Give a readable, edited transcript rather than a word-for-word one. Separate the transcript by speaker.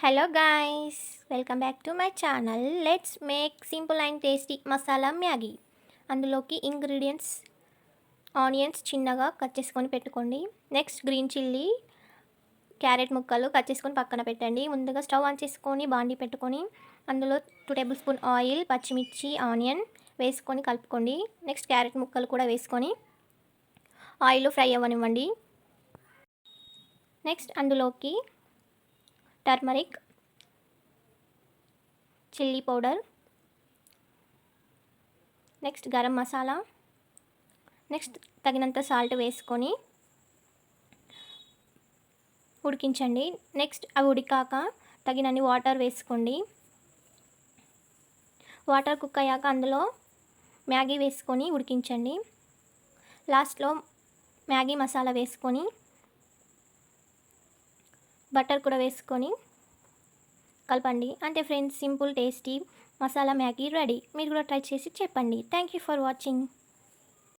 Speaker 1: Hello guys, welcome back to my channel. Let's make simple and tasty masala Maggi. అందులోకి ingredients onions చిన్నగా cut చేసుకొని పెట్టుకోండి. Next green chilli, carrot ముక్కలు cut చేసుకొని పక్కన పెట్టండి. ముందుగా స్టవ్ ఆన్ చేసుకొని బాండీ పెట్టుకొని అందులో 2 టేబుల్ స్పూన్ ఆయిల్, పచ్చిమిర్చి, ఆనియన్ వేసుకొని కలుపుకోండి. నెక్స్ట్ క్యారెట్ ముక్కలు కూడా వేసుకొని ఆయిల్లో ఫ్రై అవ్వనివ్వండి. నెక్స్ట్ అందులోకి turmeric, chilli powder, next garam masala, next తగినంత సాల్ట్ వేసుకొని ఉడికించండి. నెక్స్ట్ అవి ఉడికాక తగినన్ని వాటర్ వేసుకోండి. వాటర్ కుక్ అయ్యాక అందులో మ్యాగీ వేసుకొని ఉడికించండి. లాస్ట్లో మ్యాగీ మసాలా వేసుకొని బటర్ కూడా వేసుకొని కలపండి. అంటే friends, simple tasty masala Maggi ready. మీరు కూడా ట్రై చేసి చెప్పండి. Thank you for watching.